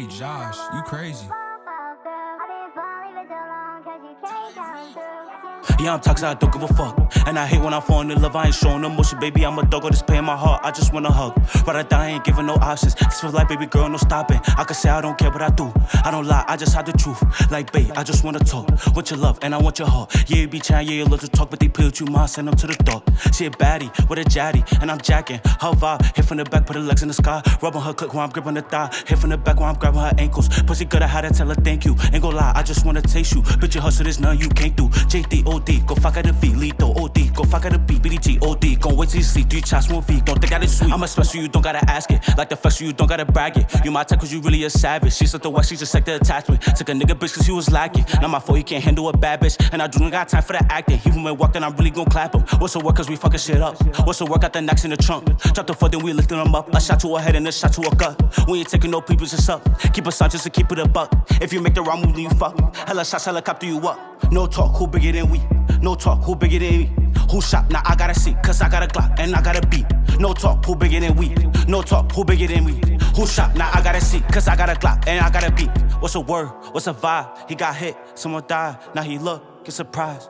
Hey, Josh, you crazy. Yeah, I'm toxic, I don't give a fuck. And I hate when I fall in love, I ain't showing emotion. Baby, I'm a dog, all this pain in my heart, I just wanna hug. Rather die, I ain't giving no options. This feels like, baby girl, no stopping. I can say I don't care, but I do. I don't lie, I just hide the truth. Like, babe, I just wanna talk. Want your love, and I want your heart. Yeah, you be trying, yeah, you love to talk, but they play with you, ma, send them to the door. She a baddie, with a jaddy, and I'm jacking. Her vibe, hit from the back, put her legs in the sky. Rubbing her clit while I'm gripping the thigh. Hit from the back while I'm grabbing her ankles. Pussy good, I had to tell her thank you. Ain't gon' lie, I just wanna taste you. Bitch, you hustle, there's nothing you can't do. JD-OD, go fuck at the V, Lito, OD, go fuck at the B, BDG, OD. Gon' wait till you sleep, 3 shots, 1 V, don't think that it's sweet. I'm a special, you don't gotta ask it. Like the flex, you don't gotta brag it. You my type cause you really a savage. She's at the west, she just like the attachment. Took a nigga bitch cause he was lacking. Not my fault, he can't handle a bad bitch. And I do not got time for the acting. Even when walking, I'm really gon' clap him. What's the work cause we fucking shit up? What's the work, got the knocks in the trunk? Drop the foot, then we lifting them up. A shot to her head and a shot to her gut. We ain't taking no people's just up. Keep a sound just to keep it a buck. If you make the wrong move, then you fuck. Hella shots, helicopter you up. No talk, who bigger than we? No talk, who bigger than me? Who shot? Now I gotta see, cause I got a Glock and I got a beat. No talk, who bigger than we? No talk, who bigger than we? Who shot? Now I gotta see, cause I got a Glock and I got a beat. What's a word? What's a vibe? He got hit, someone died. Now he look, get surprised.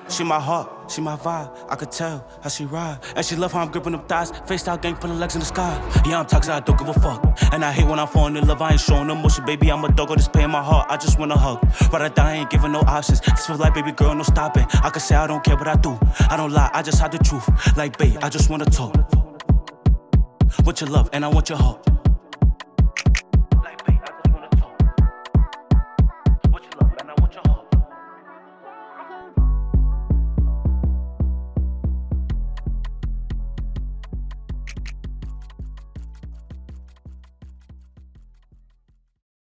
She my heart, she my vibe. I could tell how she ride. And she love how I'm gripping them thighs. Face out gang, put her legs in the sky. Yeah, I'm toxic, I don't give a fuck. And I hate when I'm falling in love, I ain't showing emotion. Baby, I'm a dog, all this pain in my heart, I just wanna hug. Rather die, I ain't giving no options. This feels like, baby girl, no stopping. I could say I don't care, but I do. I don't lie, I just hide the truth. Like, babe, I just wanna talk. Want your love, and I want your heart.